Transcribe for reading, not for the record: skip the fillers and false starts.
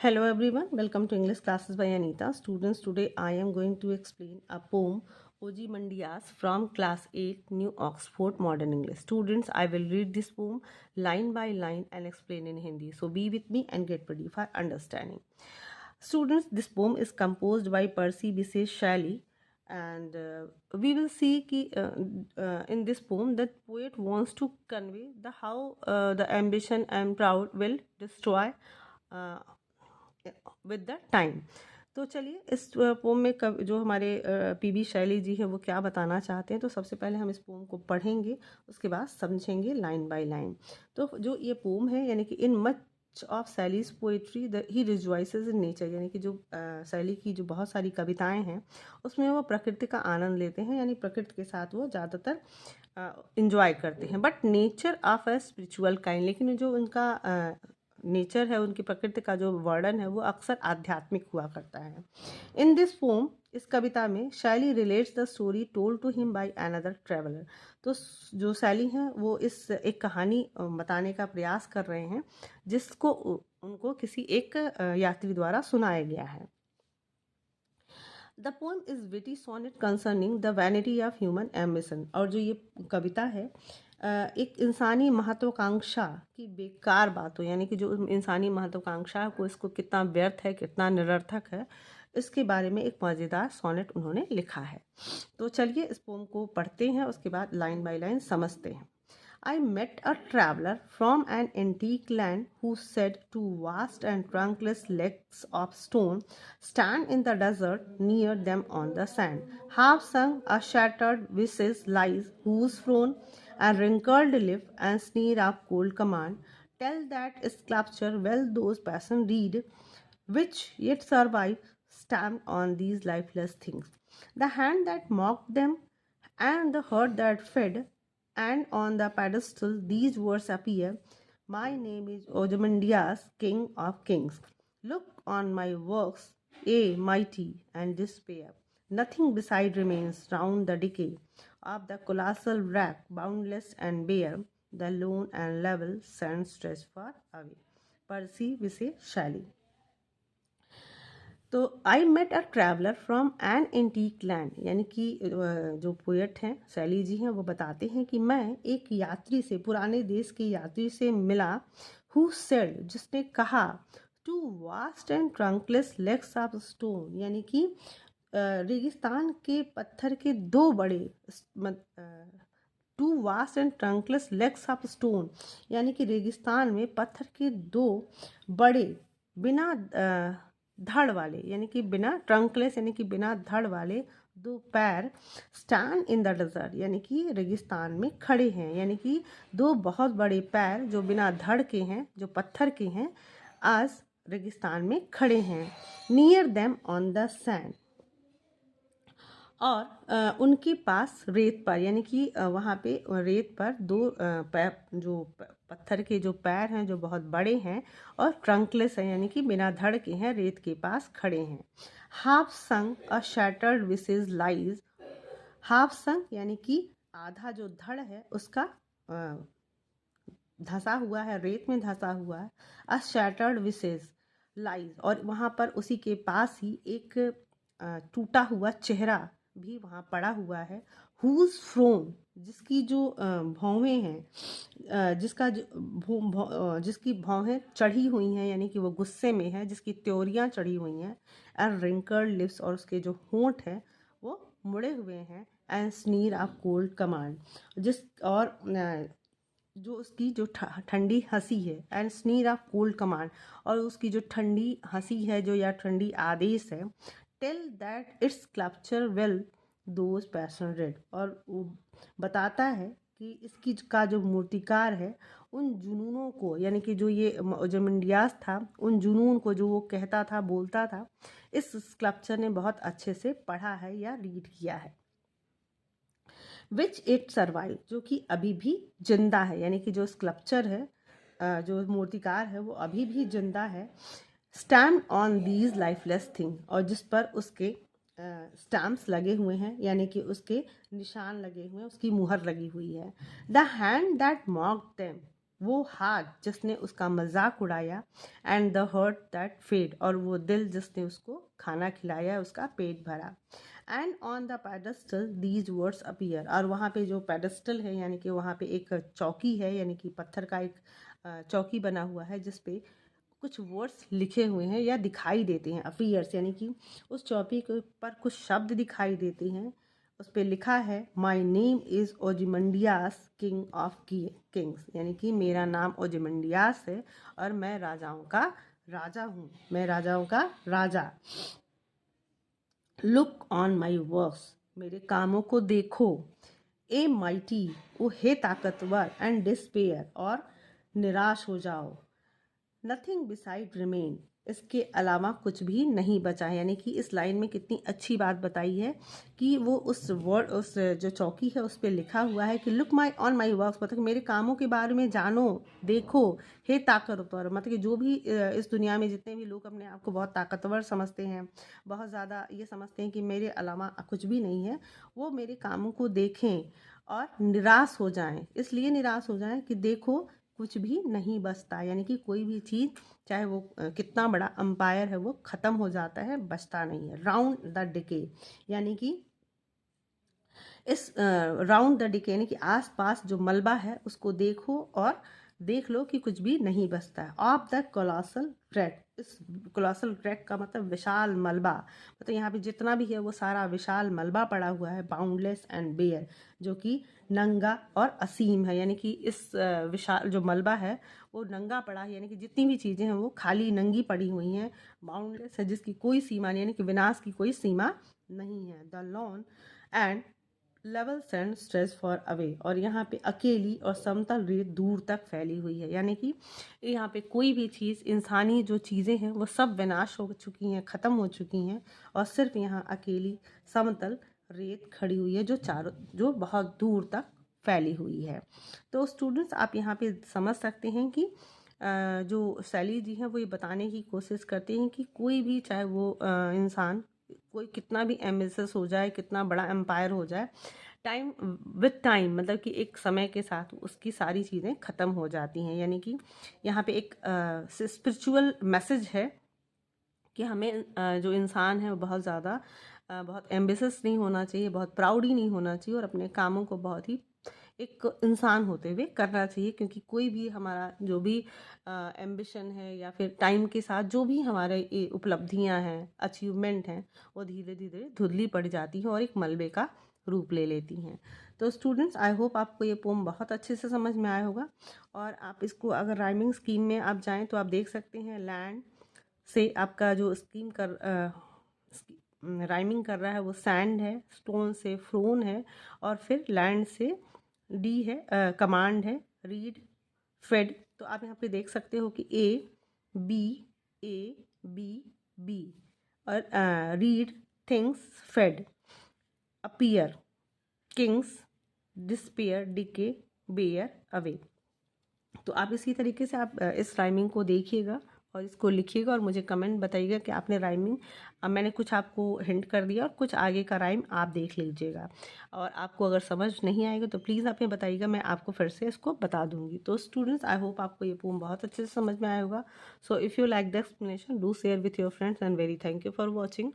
Hello everyone, welcome to English classes by Anita. Students, today I am going to explain a poem Ozymandias from class 8 New Oxford Modern English. Students, I will read this poem line by line and explain in Hindi. So be with me and get ready for understanding. Students, this poem is composed by Percy Bysshe Shelley, and we will see in this poem that poet wants to convey the how the ambition and proud will destroy uh, with the time. तो चलिए इस pome में जो हमारे PB Shelley जी हैं वो क्या बताना चाहते हैं। तो सबसे पहले हम इस पोम को पढ़ेंगे, उसके बाद समझेंगे लाइन बाय लाइन। तो जो ये पोम है यानी कि in much of Shelley's poetry the he रिजॉइसेस in nature, यानी कि जो शैली की जो बहुत सारी कविताएं हैं उसमें वो प्रकृति का आनंद लेते हैं, यानी प्रकृति के साथ वो ज़्यादातर इंजॉय करते हैं। But nature of a spiritual kind, लेकिन जो उनका नेचर है, उनकी प्रकृति का जो वर्णन है वो अक्सर आध्यात्मिक हुआ करता है। इन दिस पोम, इस कविता में Shelley relates the story told to him by another traveller. तो जो शैली हैं वो इस एक कहानी बताने का प्रयास कर रहे हैं जिसको उनको किसी एक यात्री द्वारा सुनाया गया है। The poem is witty sonnet concerning the vanity of human ambition. और जो ये कविता है एक इंसानी महत्वाकांक्षा की बेकार बातों, यानी कि जो इंसानी महत्वाकांक्षा को इसको कितना व्यर्थ है, कितना निरर्थक है, इसके बारे में एक मज़ेदार सोनेट उन्होंने लिखा है। तो चलिए इस पोम को पढ़ते हैं, उसके बाद लाइन बाय लाइन समझते हैं। I met a traveler from an antique land who said two vast and trunkless legs of stone stand in the desert near them on the sand. Half sung a shattered visage lies, whose frown and wrinkled lip and sneer of cold command tell that sculpture well those passion read, which yet survive stamped on these lifeless things. The hand that mocked them and the heart that fed, and on the pedestal these words appear: My name is Ozymandias, King of Kings. Look on my works, ye mighty, and despair. Nothing beside remains round the decay of the colossal wreck, boundless and bare, the lone and level sand stretched far away. Percy Bysshe Shelley। तो I met a traveller from an antique land, यानी कि जो poet हैं शैली जी हैं वो बताते हैं कि मैं एक यात्री से, पुराने देश के यात्री से मिला, हु सेड, जिसने कहा, two vast and trunkless legs of stone, यानी कि रेगिस्तान के पत्थर के दो बड़े, two vast and trunkless legs of stone, यानी कि रेगिस्तान में पत्थर के दो बड़े बिना धड़ वाले, यानी कि बिना ट्रंकलेस, यानी कि बिना धड़ वाले दो पैर, स्टैंड इन द डेजर्ट, यानी कि रेगिस्तान में खड़े हैं, यानी कि दो बहुत बड़े पैर जो बिना धड़ के हैं, जो पत्थर के हैं, आज रेगिस्तान में खड़े हैं। Near them on the sand, और उनके पास रेत पर, यानी कि वहाँ पे रेत पर दो पैर, जो पत्थर के जो पैर हैं जो बहुत बड़े हैं और ट्रंकलेस हैं, यानी कि बिना धड़ के हैं, रेत के पास खड़े हैं। हाफ संग अ शैटर्ड विसेज लाइज, हाफ संग यानी कि आधा जो धड़ है उसका धंसा हुआ है, रेत में धंसा हुआ है। अ शैटर्ड विसेज लाइज, और वहाँ पर उसी के पास ही एक टूटा हुआ चेहरा भी वहाँ पड़ा हुआ है। हुज फ्रोन, जिसकी जो भौहें हैं, जिसकी भौहें चढ़ी हुई हैं, यानी कि वो गुस्से में है, जिसकी त्योरियाँ चढ़ी हुई हैं। एंड रिंकल्ड लिप्स, और उसके जो होंठ हैं वो मुड़े हुए हैं। And sneer of cold command, जिस और जो उसकी जो ठंडी हंसी है। And sneer of cold command, और उसकी जो ठंडी हंसी है, जो या ठंडी आदेश है। Tell that its sculptor well those passion read, और वो बताता है कि इसकी का जो मूर्तिकार है उन जुनूनों को, यानी कि जो ये ओzymandias था, उन जुनून को जो वो कहता था, बोलता था, इस स्कल्पचर ने बहुत अच्छे से पढ़ा है या रीड किया है। विच इट सर्वाइव, जो कि अभी भी जिंदा है, यानी कि जो स्कल्पचर है, जो मूर्तिकार है वो अभी भी जिंदा है। Stamp on these lifeless thing, और जिस पर उसके स्टैम्प्स लगे हुए हैं, यानी कि उसके निशान लगे हुए हैं, उसकी मुहर लगी हुई है। The hand that mocked them, वो हार्ट जिसने उसका मजाक उड़ाया, and the heart that fed, और वो दिल जिसने उसको खाना खिलाया, उसका पेट भरा। And on the pedestal these words appear, और वहाँ पे जो पेडेस्टल है यानी कि वहाँ पे एक चौकी है, यानी कि पत्थर का एक चौकी बना हुआ है जिस पे कुछ वर्ड्स लिखे हुए हैं या दिखाई देते हैं। अपीयर्स यानी कि उस चौकी के पर कुछ शब्द दिखाई देते हैं। उस पे लिखा है my name is Ozymandias king of kings, यानी कि मेरा नाम ओजिमंडियास है और मैं राजाओं का राजा हूँ, मैं राजाओं का राजा। लुक ऑन माई वर्क्स, मेरे कामों को देखो। ए माइटी, ओ हे ताकतवर, एंड डिस्पेयर, और निराश हो जाओ। नथिंग बिसाइड रिमेन, इसके अलावा कुछ भी नहीं बचा है। यानी कि इस लाइन में कितनी अच्छी बात बताई है कि वो उस वर्ड, उस जो चौकी है उस पर लिखा हुआ है कि look my on my works, मतलब मेरे कामों के बारे में जानो, देखो। हे ताकतवर, मतलब कि जो भी इस दुनिया में जितने भी लोग अपने आप को बहुत ताकतवर समझते हैं, बहुत ज़्यादा ये समझते हैं कि मेरे अलावा कुछ भी नहीं है, वो मेरे कामों को देखें और निराश हो जाएं। इसलिए निराश हो जाएं कि देखो कुछ भी नहीं बचता, यानी कि कोई भी चीज़ चाहे वो कितना बड़ा अंपायर है वो ख़त्म हो जाता है, बचता नहीं है। राउंड द डिके, यानी कि इस राउंड द डिके यानी कि आस पास जो मलबा है उसको देखो और देख लो कि कुछ भी नहीं बचता है। ऑफ द कोलासल ट्रैक, इस कोलासल ट्रैक का मतलब विशाल मलबा, मतलब यहाँ पे जितना भी है वो सारा विशाल मलबा पड़ा हुआ है। बाउंडलेस एंड बेयर, जो कि नंगा और असीम है, यानी कि इस विशाल जो मलबा है वो नंगा पड़ा है, यानी कि जितनी भी चीज़ें हैं वो खाली नंगी पड़ी हुई हैं। बाउंडलेस है, जिसकी कोई सीमा नहीं, यानी कि विनाश की कोई सीमा नहीं है। The lawn and level send stress for away, और यहाँ पे अकेली और समतल रेत दूर तक फैली हुई है, यानी कि यहाँ पे कोई भी चीज़, इंसानी जो चीज़ें हैं वो सब विनाश हो चुकी हैं, ख़त्म हो चुकी हैं, और सिर्फ यहाँ अकेली समतल रेत खड़ी हुई है जो बहुत दूर तक फैली हुई है। तो स्टूडेंट्स आप यहाँ पे समझ सकते हैं कि जो सैली जी हैं वो ये बताने की कोशिश करते हैं कि कोई भी, चाहे वो इंसान कोई कितना भी एम्बिशियस हो जाए, कितना बड़ा एम्पायर हो जाए, टाइम विद टाइम, मतलब कि एक समय के साथ उसकी सारी चीज़ें ख़त्म हो जाती हैं। यानी कि यहाँ पे एक स्पिरिचुअल मैसेज है कि हमें जो इंसान है वो बहुत ज़्यादा बहुत एम्बिशियस नहीं होना चाहिए, बहुत प्राउड ही नहीं होना चाहिए, और अपने कामों को बहुत ही एक इंसान होते हुए करना चाहिए, क्योंकि कोई भी हमारा जो भी एम्बिशन है या फिर टाइम के साथ जो भी हमारे ये उपलब्धियां हैं, अचीवमेंट हैं, वो धीरे धीरे धुंधली पड़ जाती हैं और एक मलबे का रूप ले लेती हैं। तो स्टूडेंट्स आई होप आपको ये पोम बहुत अच्छे से समझ में आया होगा, और आप इसको अगर राइमिंग स्कीम में आप जाएं तो आप देख सकते हैं लैंड से आपका जो स्कीम कर राइमिंग कर रहा है वो सैंड है, स्टोन से फ्रोन है, और फिर लैंड से डी है, कमांड है, रीड, फेड। तो आप यहाँ पे देख सकते हो कि बी ए बी बी, और read, things, fed, appear, kings, despair, decay, bare, away. तो आप इसी तरीके से आप इस राइमिंग को देखिएगा और इसको लिखिएगा और मुझे कमेंट बताइएगा कि आपने राइमिंग, मैंने कुछ आपको हिंट कर दिया और कुछ आगे का राइम आप देख लीजिएगा, और आपको अगर समझ नहीं आएगा तो प्लीज़ आप ये बताइएगा, मैं आपको फिर से इसको बता दूंगी। तो स्टूडेंट्स आई होप आपको ये पोम बहुत अच्छे से समझ में आया होगा। So if you like the explanation do share with your friends, and very thank you for watching.